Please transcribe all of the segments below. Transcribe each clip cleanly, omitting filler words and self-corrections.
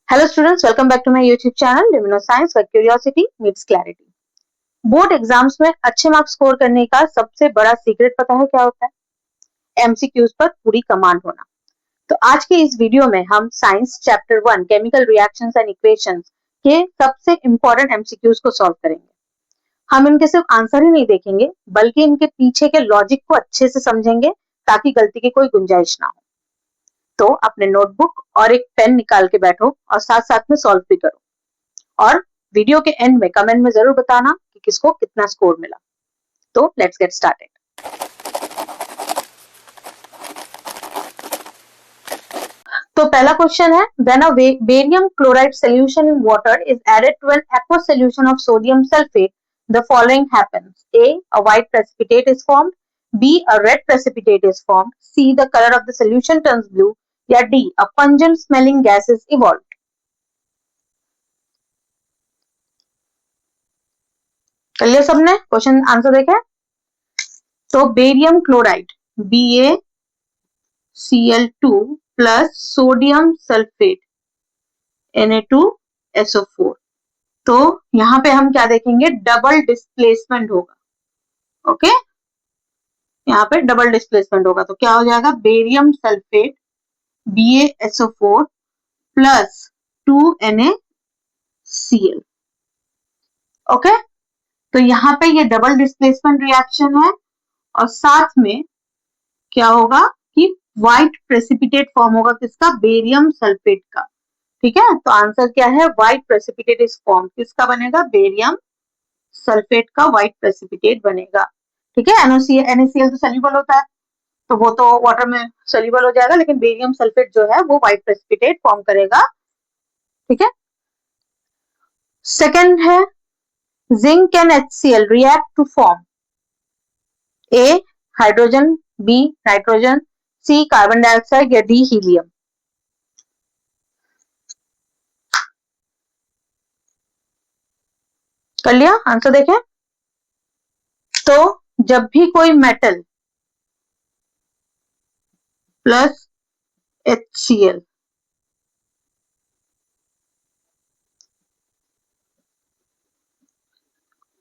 Hello students, welcome back to my YouTube channel Lumino Science where curiosity meets clarity. Board exams में अच्छे marks score करने का सबसे बड़ा सीक्रेट पता है क्या होता है? एमसीक्यूज पर पूरी कमांड होना। तो आज के इस वीडियो में हम science chapter 1 chemical reactions and equations के सबसे इंपॉर्टेंट एमसीक्यूज को सॉल्व करेंगे। हम इनके सिर्फ आंसर ही नहीं देखेंगे बल्कि इनके पीछे के लॉजिक को अच्छे से समझेंगे ताकि गलती की कोई गुंजाइश ना हो। तो अपने नोटबुक और एक पेन निकाल के बैठो और साथ साथ में सॉल्व भी करो और वीडियो के एंड में कमेंट में जरूर बताना कि किसको कितना स्कोर मिला। तो लेट्स गेट स्टार्टेड। तो पहला क्वेश्चन है, when a barium chloride solution in water is added to an aqueous solution of sodium sulfate, the following happens: a white precipitate is formed, b a red precipitate is formed, c the color of the solution turns blue, या d a pungent smelling gas is evolved। कर लिया सबने? Question answer देखें तो barium chloride BaCl2 plus sodium sulphate Na2SO4। तो यहां पे हम क्या देखेंगे, डबल डिस्प्लेसमेंट होगा। ओके, यहाँ पे डबल डिस्प्लेसमेंट होगा तो क्या हो जाएगा, barium sulphate BaSO4 plus 2NaCl। Okay, तो यहाँ पे ये डबल डिस्प्लेसमेंट रिएक्शन है और साथ में क्या होगा कि व्हाइट प्रेसिपिटेट फॉर्म होगा किसका, बेरियम सल्फेट का। ठीक है, तो आंसर क्या है, व्हाइट प्रेसिपिटेट इज फॉर्म, किसका बनेगा, बेरियम सल्फेट का व्हाइट प्रेसिपिटेट बनेगा। ठीक है, NaCl तो सोल्यूबल होता है तो वो तो वाटर में सोल्यूबल हो जाएगा, लेकिन बेरियम सल्फेट जो है वो व्हाइट प्रेसिपिटेट फॉर्म करेगा। ठीक है, सेकेंड है, zinc and HCl react to form A hydrogen, B nitrogen, C carbon dioxide या D हीलियम। कर लिया? आंसर देखें तो जब भी कोई metal plus HCl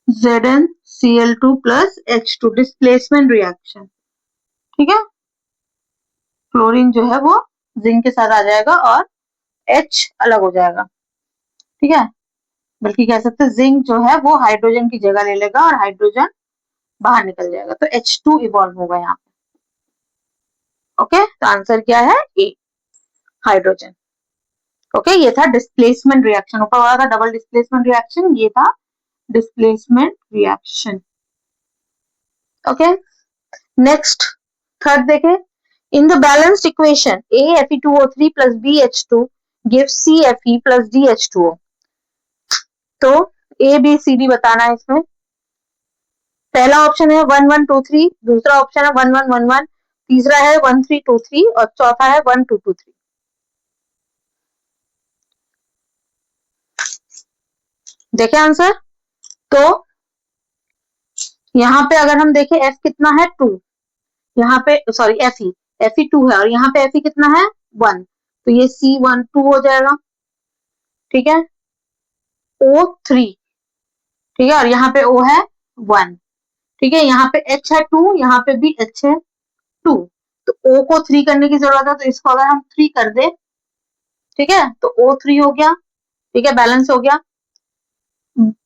ZnCl2 plus H2 displacement reaction. ठीक है, क्लोरीन जो है वो जिंक के साथ आ जाएगा और H अलग हो जाएगा। ठीक है, बल्कि कह सकते हैं जिंक जो है वो हाइड्रोजन की जगह ले लेगा और हाइड्रोजन बाहर निकल जाएगा तो H2 इवॉल्व होगा यहाँ पे। ओके, तो आंसर क्या है, ए हाइड्रोजन। ओके, ये था डिस्प्लेसमेंट रिएक्शन, ऊपर वाला था डबल डिस्प्लेसमेंट रिएक्शन, ये था displacement reaction. Okay, next third देखें, in the balanced equation AFe2O3 plus BH2 gives CFe plus DH2O। तो ABCD बताना है इसमें। पहला ऑप्शन है 1123, दूसरा ऑप्शन है 1111, तीसरा है 1323 और चौथा है 1223। देखें आंसर तो यहाँ पे अगर हम देखें F कितना है 2, यहाँ पे सॉरी Fe 2 है और यहाँ पे Fe कितना है 1, तो ये C12 हो जाएगा। ठीक है, O3, ठीक है, और यहाँ पे O है 1। ठीक है, यहाँ पे H है 2, यहाँ पे भी H है 2, तो O को 3 करने की जरूरत है तो इसको अगर हम 3 कर दे, ठीक है, तो O3 हो गया। ठीक है, बैलेंस हो गया।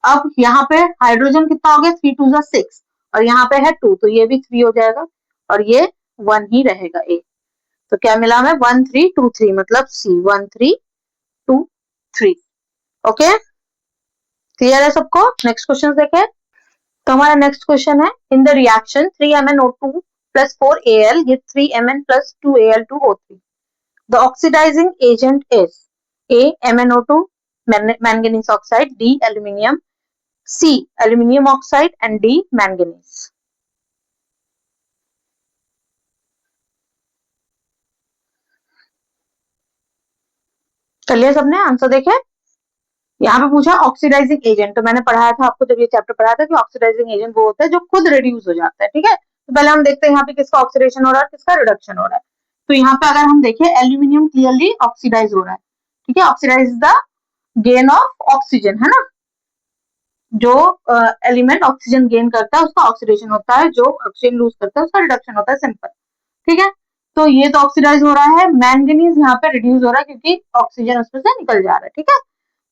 अब यहाँ पे हाइड्रोजन कितना हो गया, 3 2 6 और यहाँ पे है 2 तो ये भी 3 हो जाएगा और ये 1 ही रहेगा ए। तो क्या मिला हमें, 1 3 2 3 मतलब C 1 3 2 3। ओके, क्लियर है सबको? नेक्स्ट क्वेश्चन देखें तो हमारा नेक्स्ट क्वेश्चन है, in the reaction 3MnO2 plus 4Al give 3Mn plus 2Al2O3। The oxidizing agent is A MnO2 manganese oxide, D aluminium, C aluminium oxide and D manganese। चलिए सबने answer देखे। यहाँ पे पूछा ऑक्सीडाइजिंग एजेंट, तो मैंने पढ़ाया था आपको जब ये चैप्टर पढ़ाया था कि ऑक्सीडाइजिंग एजेंट वो होता है जो खुद रिड्यूस हो जाता है। ठीक है, तो पहले हम देखते हैं यहाँ पे किसका ऑक्सीडेशन हो रहा है, किसका रिडक्शन हो रहा है। तो यहाँ पे अगर हम देखें एल्यूमिनियम क्लियरली ऑक्सीडाइज हो रहा है। ठीक है, oxidise the gain of oxygen, है ना, जो एलिमेंट ऑक्सीजन गेन करता है उसका ऑक्सीडेशन होता है, जो ऑक्सीजन लूज करता है उसका रिडक्शन होता है, सिंपल। ठीक है, तो ये तो ऑक्सीडाइज हो रहा है, मैंगनीज यहाँ पे रिड्यूस हो रहा है क्योंकि ऑक्सीजन उसमें से निकल जा रहा है। ठीक है,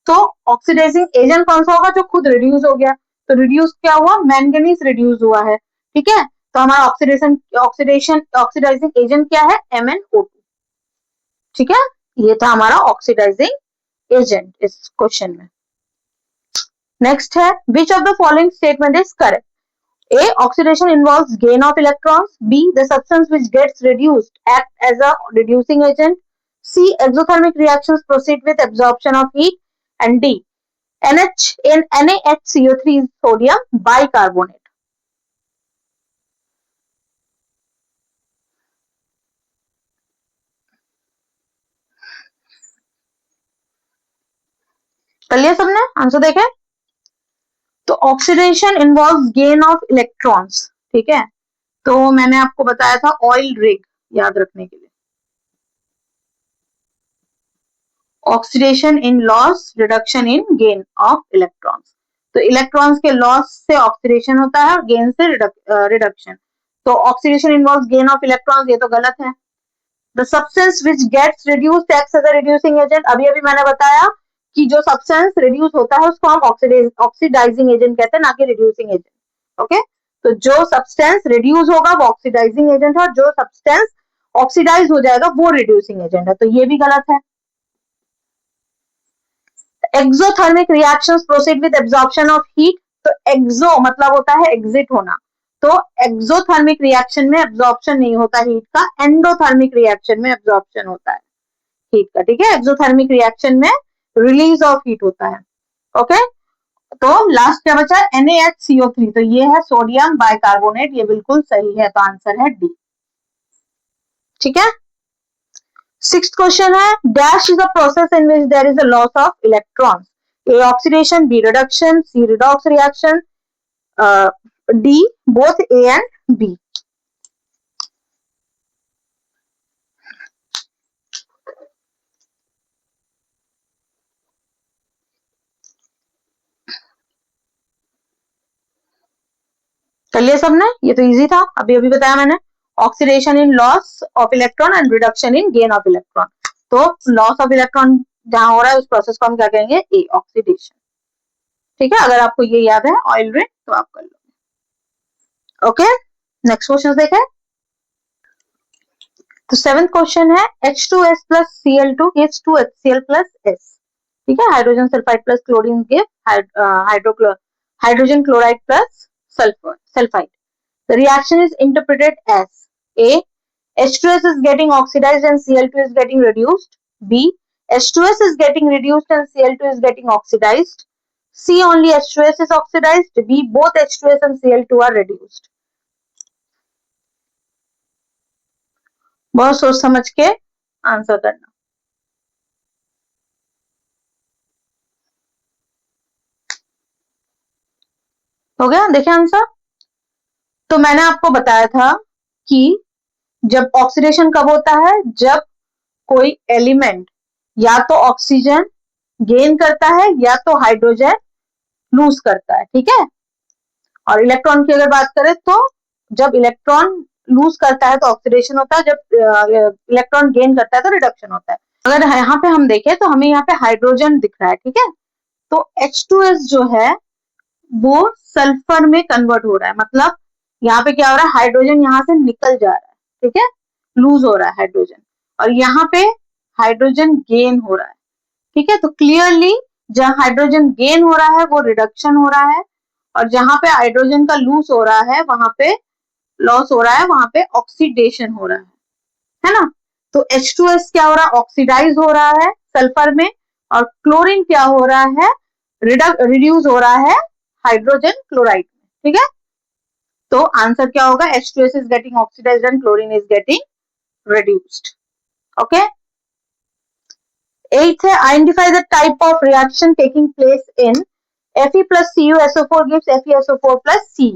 तो ऑक्सीडाइजिंग एजेंट कौन सा होगा, जो खुद रिड्यूस हो गया, तो रिड्यूस क्या हुआ, मैंगनीज रिड्यूस हुआ है। ठीक है, तो हमारा ऑक्सीडेशन ऑक्सीडाइजिंग एजेंट क्या है, MnO2। ठीक है, ये था हमारा ऑक्सीडाइजिंग एजेंट इस क्वेश्चन में। नेक्स्ट है, which of the following statement is correct? A. Oxidation involves gain of electrons. B. The substance which gets reduced act as a reducing agent. C. Exothermic reactions proceed with absorption of heat. And D. NaHCO3 is sodium bicarbonate. कर लिया सबने, answer देखे? तो oxidation involves gain of electrons. ठीक है, तो मैंने आपको बताया था ऑयल रिग, याद रखने के लिए, oxidation in loss, reduction in gain of electrons. तो इलेक्ट्रॉन्स के लॉस से ऑक्सीडेशन होता है और गेन से रिडक्शन। तो oxidation involves gain of electrons, ये तो गलत है। The substance which gets reduced acts as a reducing agent, अभी अभी मैंने बताया कि जो सब्सटेंस रिड्यूस होता है उसको हम ऑक्सीडाइजिंग एजेंट कहते हैं, ना कि रिड्यूसिंग एजेंट। ओके, तो जो सब्सटेंस रिड्यूस होगा वो ऑक्सीडाइजिंग एजेंट है, और जो सब्सटेंस ऑक्सीडाइज हो जाएगा वो रिड्यूसिंग एजेंट है, तो ये भी गलत है। Exothermic reactions proceed with absorption of heat, तो एक्सो मतलब होता है एग्जिट होना, तो एक्सोथर्मिक रिएक्शन में एब्जॉर्प्शन नहीं होता हीट का, एंडोथर्मिक रिएक्शन में एब्जॉर्प्शन होता है हीट का। ठीक है, एक्सोथर्मिक रिएक्शन में रिलीज ऑफ हीट होता है। ओके, तो लास्ट क्या बचा, NaHCO3, तो ये है सोडियम बाइकार्बोनेट, ये बिल्कुल सही है, तो आंसर है डी। ठीक है, सिक्स्थ क्वेश्चन है, dash is a process in which there is a loss of electrons. A oxidation, B reduction, C redox reaction, D both A and B. कर लिया सबने, ये तो इजी था, अभी अभी बताया मैंने, oxidation in loss of electron and reduction in gain of electron. तो लॉस ऑफ इलेक्ट्रॉन जहां हो रहा है उस प्रोसेस को हम क्या कहेंगे, ए ऑक्सीडेशन। ठीक है, अगर आपको ये याद है ऑयल रिंग तो आप कर लो। ओके, नेक्स्ट क्वेश्चन देखें, तो सेवेंथ क्वेश्चन है, H2S plus Cl2 gives 2HCl plus S. ठीक है, hydrogen sulphide plus chlorine give hydrogen chloride plus sulphide. The reaction is interpreted as A. H2S is getting oxidized and Cl2 is getting reduced. B. H2S is getting reduced and Cl2 is getting oxidized. C. Only H2S is oxidized. B. Both H2S and Cl2 are reduced. बहुत सोच समझ के answer करना। हो गया, देखिए answer, तो मैंने आपको बताया था कि जब ऑक्सीडेशन कब होता है, जब कोई एलिमेंट या तो ऑक्सीजन गेन करता है या तो हाइड्रोजन लूज करता है। ठीक है, और इलेक्ट्रॉन की अगर बात करें तो जब इलेक्ट्रॉन लूज करता है तो ऑक्सीडेशन होता है, जब इलेक्ट्रॉन गेन करता है तो रिडक्शन होता है। अगर यहाँ पे हम देखें तो हमें यहाँ पे हाइड्रोजन दिख रहा है। ठीक है, तो H2S जो है वो सल्फर में कन्वर्ट हो रहा है, मतलब यहाँ पे क्या हो रहा है, हाइड्रोजन यहाँ से निकल जा रहा है। ठीक है, लूज हो रहा है हाइड्रोजन, और यहाँ पे हाइड्रोजन गेन हो रहा है। ठीक है, तो क्लियरली जहाँ हाइड्रोजन गेन हो रहा है वो रिडक्शन हो रहा है, और जहां पे हाइड्रोजन का लूज हो रहा है वहां पे लॉस हो रहा है, वहां पे ऑक्सीडेशन हो रहा है ना। तो H2S क्या हो रहा है, ऑक्सीडाइज हो रहा है सल्फर में, और क्लोरीन क्या हो रहा है, रिड्यूस हो रहा है हाइड्रोजन क्लोराइड में। ठीक है, तो आंसर क्या होगा, H2S is getting oxidized and chlorine is getting reduced. Okay, eighth है, identify the type of reaction taking place in Fe plus CuSO4 gives FeSO4 plus Cu.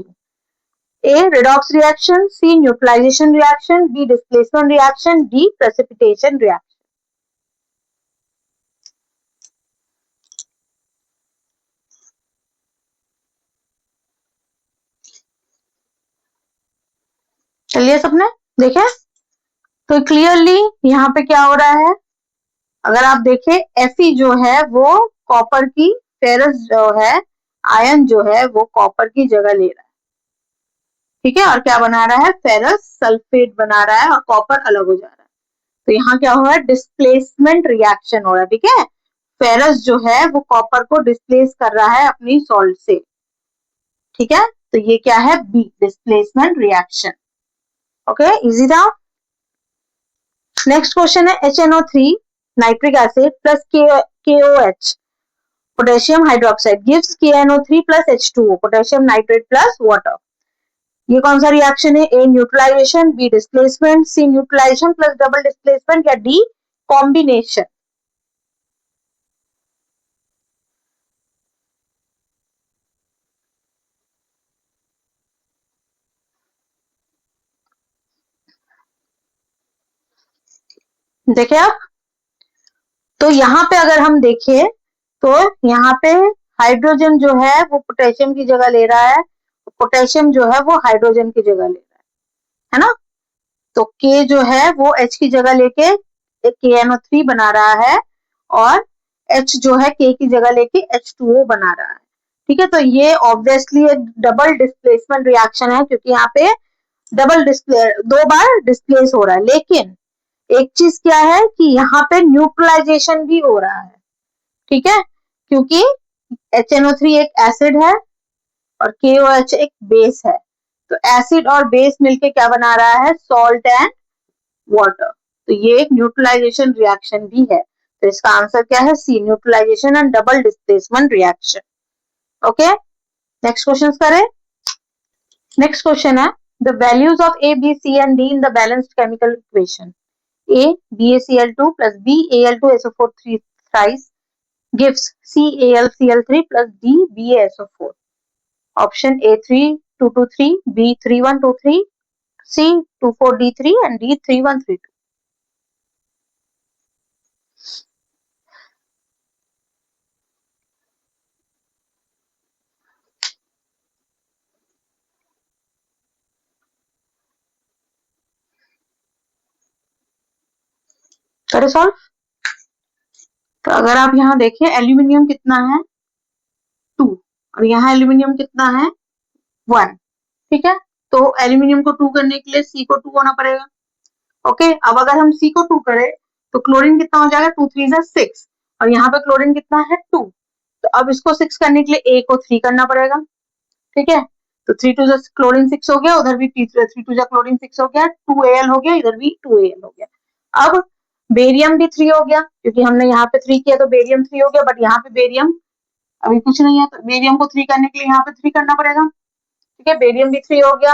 A. Redox reaction. C. Neutralization reaction. B. Displacement reaction. D. Precipitation reaction. चलिए सबने देखे, तो clearly यहाँ पे क्या हो रहा है, अगर आप देखें Fe जो है वो कॉपर की, फेरस जो है आयन जो है वो कॉपर की जगह ले रहा है, ठीक है, और क्या बना रहा है, फेरस सल्फेट बना रहा है और कॉपर अलग हो जा रहा है। तो यहाँ क्या हो रहा है, डिस्प्लेसमेंट रिएक्शन हो रहा है, ठीक है, फेरस जो है वो कॉपर को डिस्प्लेस कर रहा है अपनी सॉल्ट से, ठीक है, तो ये क्या है, B, displacement reaction. Okay, easy था। नेक्स्ट क्वेश्चन है HNO3 nitric acid plus KOH potassium hydroxide gives KNO3 plus H2O potassium nitrate plus water. ये कौन सा रिएक्शन है, A neutralisation, B displacement, C neutralisation plus double displacement या D combination. देखे आप, तो यहाँ पे अगर हम देखें तो यहाँ पे हाइड्रोजन जो है वो पोटेशियम की जगह ले रहा है, पोटेशियम जो है वो हाइड्रोजन की जगह ले रहा है ना, तो K जो है वो H की जगह लेके KNO3 बना रहा है और H जो है K की जगह लेके H2O बना रहा है, ठीक है, तो ये ऑब्वियसली एक डबल डिस्प्लेसमेंट रिएक्शन है क्योंकि यहाँ पे डबल डिस्प्ले, दो बार डिस्प्लेस हो रहा है, लेकिन एक चीज क्या है कि यहाँ पे न्यूट्रलाइजेशन भी हो रहा है, ठीक है, क्योंकि HNO3 एक एसिड है और KOH एक बेस है, तो एसिड और बेस मिलके क्या बना रहा है, सॉल्ट एंड वाटर, तो ये एक न्यूट्रलाइजेशन रिएक्शन भी है, तो इसका आंसर क्या है, c, neutralization and double displacement reaction. Okay, next question करें। नेक्स्ट क्वेश्चन है the values of A, B, C and D in the balanced chemical equation. A BaCl2 plus B Al2SO4 thrice gives CalCl3 plus D BaSO4. Option A 3223, B 3123, C 24D3 and D 3132. करें solve. तो अगर आप यहाँ देखें aluminium कितना है 2 और यहाँ एल्यूमिनियम कितना है 1, ठीक है, तो एल्यूमिनियम को 2 करने के लिए C को 2 होना पड़ेगा। ओके, अब अगर हम C को 2 करें तो क्लोरीन कितना हो जाएगा, 2 3 6 और यहाँ पे क्लोरीन कितना है 2, तो अब इसको 6 करने के लिए A को 3 करना पड़ेगा, ठीक है, तो 3 2 क्लोरीन 6 हो गया, उधर भी 3 2 क्लोरीन 6 हो गया, 2Al हो गया, इधर भी 2Al हो गया। अब बेरियम भी 3 हो गया क्योंकि हमने यहाँ पे 3 किया तो बेरियम 3 हो गया, बट यहाँ पे बेरियम अभी कुछ नहीं है, तो बेरियम को 3 करने के लिए यहाँ पे 3 करना पड़ेगा, ठीक है, बेरियम भी 3 हो गया।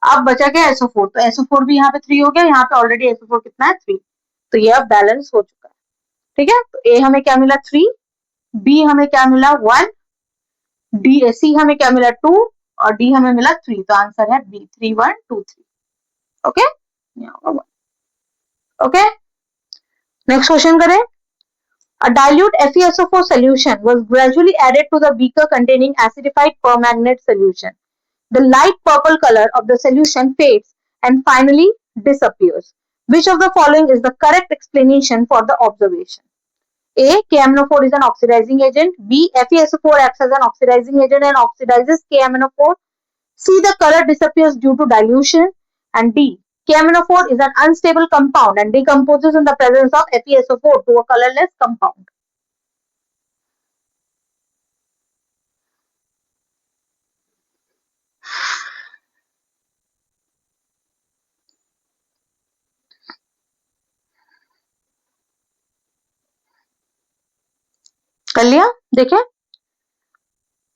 अब बचा क्या SO4, तो SO4 भी यहाँ पे 3 हो गया, यहाँ पे ऑलरेडी SO4 कितना है 3, तो ये अब बैलेंस हो चुका है, ठीक है, तो A हमें क्या मिला 3, B हमें क्या मिला 1, C हमें क्या मिला 2 और D हमें मिला 3, तो आंसर है B 3 1 2 3। Okay, okay, next question करें। A dilute FeSO4 solution was gradually added to the beaker containing acidified permanganate solution. The light purple color of the solution fades and finally disappears. Which of the following is the correct explanation for the observation? A. KMNO4 is an oxidizing agent. B. FeSO4 acts as an oxidizing agent and oxidizes KMNO4. C. The color disappears due to dilution. And D. KMNO4 is an unstable compound and decomposes in the presence of FeSO4 to a colorless compound. कर लिया, देखें,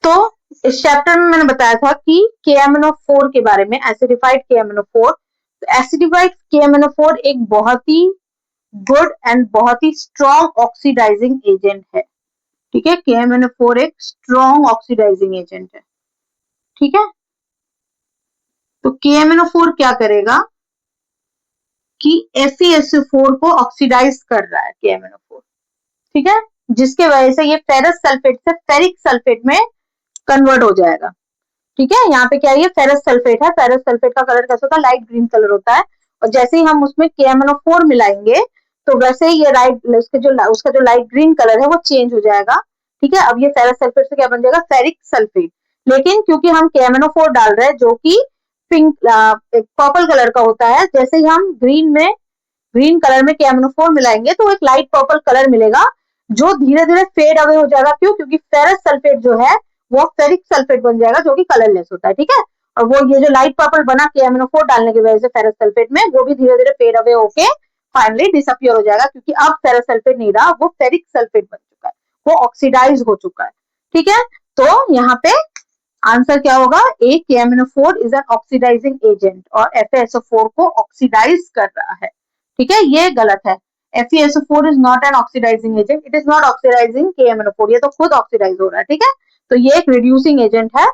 तो इस chapter में मैंने बताया था कि KMNO4 के बारे में, एसिडिफाइड KMNO4, तो एसिडिफाइड KMNO4 एक बहुत ही गुड एंड बहुत ही स्ट्रॉन्ग ऑक्सीडाइजिंग एजेंट है, ठीक है, KMNO4 एक स्ट्रॉन्ग ऑक्सीडाइजिंग एजेंट है, ठीक है, तो KMNO4 क्या करेगा कि FeSO4 को ऑक्सीडाइज कर रहा है KMNO4, ठीक है, जिसके वजह से ये फेरस सल्फेट से फेरिक सल्फेट में कन्वर्ट हो जाएगा, ठीक है, यहाँ पे क्या है, ये फेरस सल्फेट है। फेरस सल्फेट का कलर कैसा होता है, लाइट ग्रीन कलर होता है। और जैसे ही हम उसमें KMnO4 मिलाएंगे तो वैसे ही ये उसका जो लाइट ग्रीन कलर है वो चेंज हो जाएगा। ठीक है, अब ये फेरस सल्फेट से क्या बन जाएगा, फेरिक सल्फेट। लेकिन क्योंकि हम KMnO4 डाल रहे हैं जो कि पिंक पर्पल कलर का होता है, जैसे ही हम ग्रीन कलर में KMnO4 मिलाएंगे तो एक लाइट पर्पल कलर मिलेगा जो धीरे धीरे फेड अवे हो जाएगा। क्यों, क्योंकि फेरस सल्फेट जो है वो फेरिक सल्फेट बन जाएगा जो कि कलरलेस होता है। ठीक है, और वो ये जो लाइट पर्पल बना KMnO4 डालने की वजह से फेरस सल्फेट में, वो भी धीरे धीरे फेड अवे होके फाइनली डिसअपियर हो जाएगा, क्योंकि अब फेरस सल्फेट नहीं रहा, वो फेरिक सल्फेट बन चुका है, वो ऑक्सीडाइज हो चुका है। ठीक है, तो यहाँ पे आंसर क्या होगा, A KMnO4 is an oxidising agent और FeSO4 को ऑक्सीडाइज कर रहा है। ठीक है, ये गलत है। FeSO4 is not an oxidising agent, it is not oxidising KMnO4, ये तो खुद ऑक्सीडाइज हो रहा है। ठीक है, तो ये एक रिड्यूसिंग एजेंट है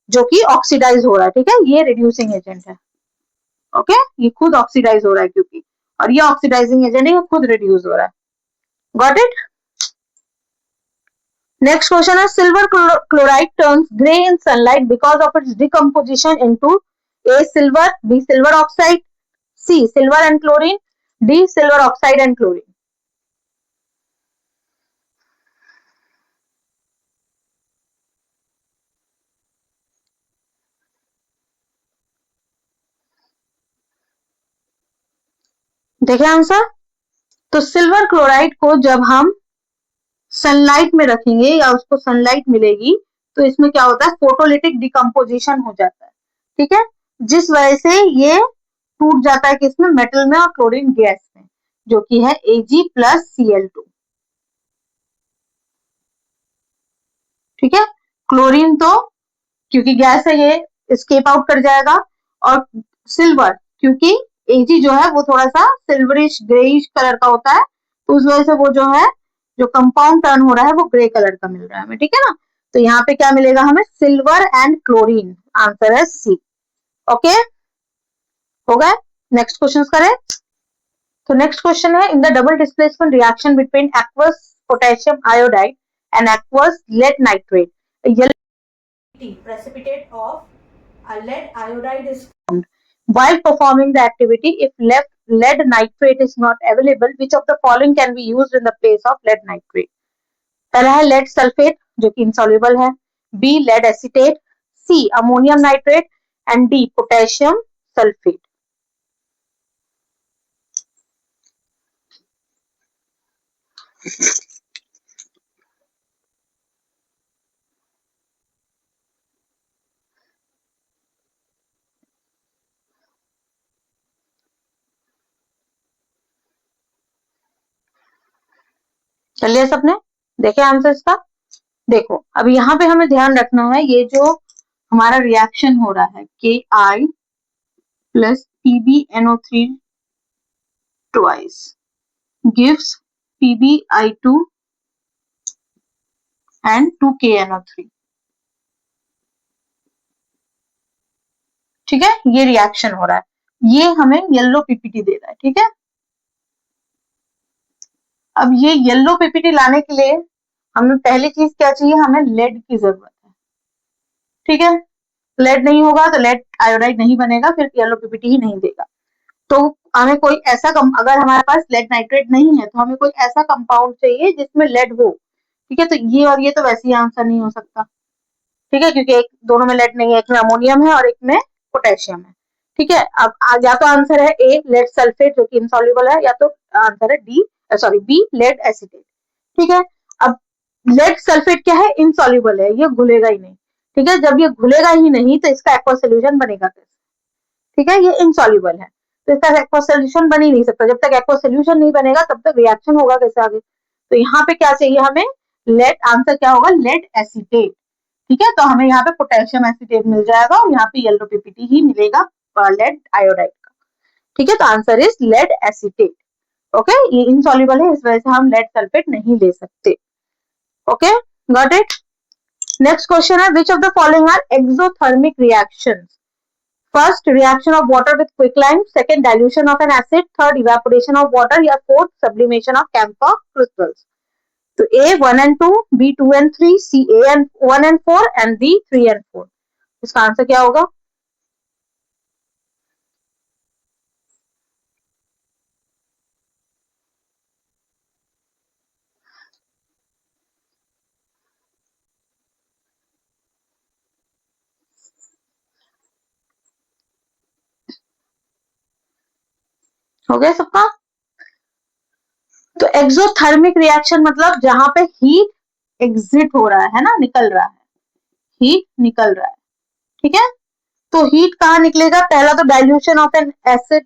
जो कि ऑक्सीडाइज हो रहा है। ठीक है, ये रिड्यूसिंग एजेंट है। ओके, ये खुद ऑक्सीडाइज हो रहा है क्योंकि, और ये ऑक्सीडाइजिंग एजेंट है, ये खुद रिड्यूस हो रहा है। Got it? Next question is silver chloride turns gray in sunlight because of its decomposition into A. Silver, B. Silver oxide, C. Silver and chlorine, D. Silver oxide and chlorine. देखें answer, तो silver chloride को जब हम sunlight में रखेंगे या उसको sunlight मिलेगी तो इसमें क्या होता है, फोटोलिटिक डिकम्पोजिशन हो जाता है। ठीक है, जिस वजह से ये टूट जाता है किसमें, मेटल में और क्लोरीन गैस में, जो कि है Ag+Cl2। ठीक है, क्लोरीन तो क्योंकि गैस है ये स्केप आउट कर जाएगा, और सिल्वर क्योंकि Ag जो है वो थोड़ा सा सिल्वरिश ग्रेइश कलर का होता है, तो उस वजह से वो जो है, जो कंपाउंड टर्न हो रहा है वो ग्रे कलर का मिल रहा है हमें। ठीक है ना, तो यहाँ पे क्या मिलेगा हमें, सिल्वर एंड क्लोरीन, आंसर है सी। ओके, हो गए। नेक्स्ट क्वेश्चन करें। तो नेक्स्ट क्वेश्चन है, in the double displacement reaction between aqueous potassium iodide and aqueous lead nitrate, precipitate of a lead iodide is formed. While performing the activity, if lead nitrate is not available, which of the following can be used in the place of lead nitrate? पहला है lead sulfate जो कि insoluble है, B lead acetate, C ammonium nitrate and D potassium sulfate. चलिए सबने देखे answer इसका। देखो अब यहाँ पे हमें ध्यान रखना है, ये जो हमारा रिएक्शन हो रहा है Ki plus PbNO3 twice gives PbI2 and 2KNO3। ठीक है, ये रिएक्शन हो रहा है, ये हमें येलो पीपीटी दे रहा है। ठीक है, अब ये येलो पीपीटी लाने के लिए हमें पहली चीज क्या चाहिए, हमें लेड की जरूरत है। ठीक है, लेड नहीं होगा तो लेड आयोडाइड नहीं बनेगा, फिर येलो पीपीटी ही नहीं देगा। तो हमें कोई ऐसा अगर हमारे पास लेड नाइट्रेट नहीं है तो हमें कोई ऐसा कंपाउंड चाहिए जिसमें लेड हो। ठीक है, तो ये और ये तो वैसे ही आंसर नहीं हो सकता। ठीक है, क्योंकि एक दोनों में लेड नहीं है, एक में अमोनियम है और एक में पोटेशियम है। ठीक है, अब या तो आंसर है ए लेड सल्फेट जो कि इनसॉल्युबल है, या तो आंसर है बी लेड एसिटेट। ठीक है, अब लेड सल्फेट क्या है, इनसॉल्युबल है, ये घुलेगा ही नहीं। ठीक है, जब ये घुलेगा ही नहीं तो इसका एक्वा सोल्यूशन बनेगा कैसे। ठीक है, ये इनसॉल्युबल है तो इसका एक्वा सोल्यूशन बन ही नहीं सकता। जब तक एक्वा सोल्यूशन नहीं बनेगा तब तक रिएक्शन होगा कैसे आगे। तो यहाँ पे क्या चाहिए हमें, लेड, आंसर क्या होगा, लेड एसिटेट। ठीक है, तो हमें यहाँ पे पोटेशियम एसिटेट मिल जाएगा और यहाँ पे येलो पीपीटी ही मिलेगा लेड आयोडाइड का। ठीक है, तो answer is lead acetate. Okay, ये इनसॉल्युबल है, इस वजह से हम लेड सल्फेट नहीं ले सकते। Okay, got it. Next question है, which of the following are exothermic reactions? First, reaction of water with quicklime. Second, dilution of an acid. Third, evaporation of water. या fourth, sublimation of camphor crystals. तो A 1 and 2, B 2 and 3, C A and 1 and 4 and D 3 and 4. इसका answer क्या होगा? हो गया सबका? तो exothermic reaction मतलब जहां पे हीट एग्जिट हो रहा है ना, निकल रहा है, हीट निकल रहा है, ठीक है। तो हीट कहाँ निकलेगा? पहला तो डाइल्यूशन ऑफ एन एसिड,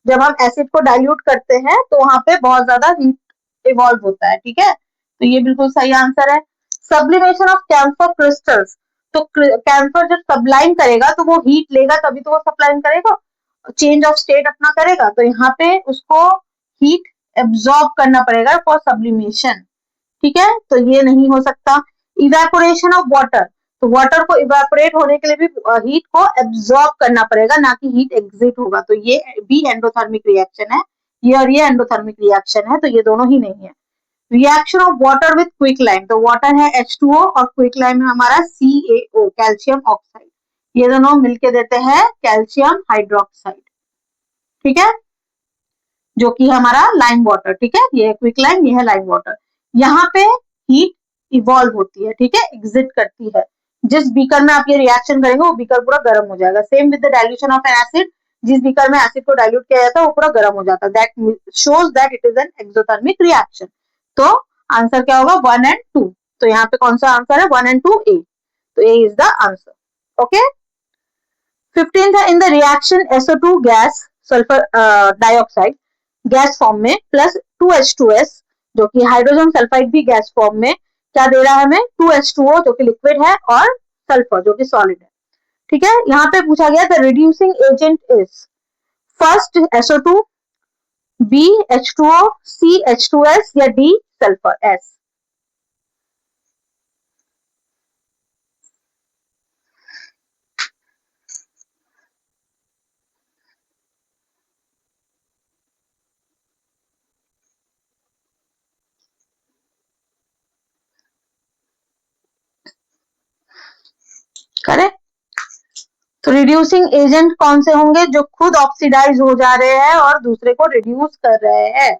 जब हम एसिड को डाइल्यूट करते हैं तो वहां पे बहुत ज्यादा हीट इवॉल्व होता है, ठीक है। तो ये बिल्कुल सही आंसर है। सब्लिमेशन ऑफ कैम्फर क्रिस्टल्स, तो कैम्फर जब सबलाइन करेगा तो वो हीट लेगा तभी तो वो सबलाइन करेगा, चेंज ऑफ स्टेट अपना करेगा, तो यहाँ पे उसको हीट एब्जॉर्ब करना पड़ेगा फॉर सब्लिमेशन, ठीक है। तो ये नहीं हो सकता। इवेपोरेशन ऑफ वाटर, तो वाटर को इवेपोरेट होने के लिए भी हीट को एब्जॉर्ब करना पड़ेगा, ना कि हीट एग्जिट होगा, तो ये भी एंडोथर्मिक रिएक्शन है। ये और ये एंडोथर्मिक रिएक्शन है, तो ये दोनों ही नहीं है। Reaction of water with quick lime, तो वाटर है H2O और क्विक लाइम है हमारा CaO, कैल्शियम ऑक्साइड, ये दोनों मिलके देते हैं कैल्शियम हाइड्रोक्साइड, ठीक है, जो कि हमारा लाइम वाटर, ठीक है। ये क्विक लाइम, ये है लाइम वाटर। यहाँ पे हीट इवॉल्व होती है, ठीक है, एग्जिट करती है। जिस बीकर में आप ये रिएक्शन करेंगे वो बीकर पूरा गर्म हो जाएगा। Same with the dilution of N acid, जिस बीकर में एसिड को डाइल्यूट किया जाता है वो पूरा गर्म हो जाता है। That shows that it is an exothermic reaction. तो आंसर क्या होगा? 1 and 2। तो यहाँ पे कौन सा आंसर है? 1 and 2 A। तो A is the answer. Okay. 15th है, in the reaction SO2 gas sulphur dioxide gas form में प्लस 2H2S, जो कि हाइड्रोजन सल्फाइड भी गैस फॉर्म में, क्या दे रहा है हमें? 2H2O जो कि लिक्विड है और सल्फर जो कि सॉलिड है, ठीक है। यहाँ पे पूछा गया the reducing agent is first SO2, B H2O, C H2S या D सल्फर S। करेक्ट। तो रिड्यूसिंग एजेंट कौन से होंगे? जो खुद ऑक्सीडाइज हो जा रहे हैं और दूसरे को रिड्यूस कर रहे हैं,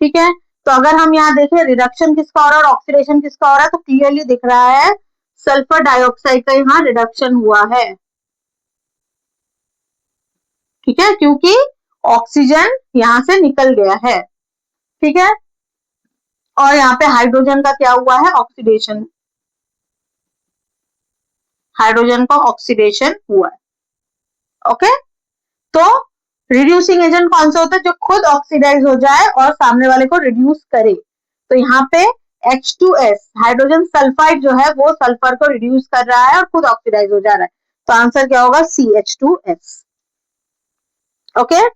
ठीक है। तो अगर हम यहाँ देखें रिडक्शन किसका हो रहा है और ऑक्सीडेशन किसका हो रहा है, तो क्लियरली दिख रहा है सल्फर डाइऑक्साइड का यहाँ रिडक्शन हुआ है, ठीक है, क्योंकि ऑक्सीजन यहाँ से निकल गया है, ठीक है। और यहाँ पे हाइड्रोजन का क्या हुआ है? ऑक्सीडेशन, हाइड्रोजन का ऑक्सीडेशन हुआ है, ओके। तो रिड्यूसिंग एजेंट कौन सा होता है? जो खुद ऑक्सीडाइज हो जाए और सामने वाले को रिड्यूस करे। तो यहाँ पे H2S हाइड्रोजन सल्फाइड जो है वो सल्फर को रिड्यूस कर रहा है और खुद ऑक्सीडाइज हो जा रहा है, तो आंसर क्या होगा? CH2S, okay.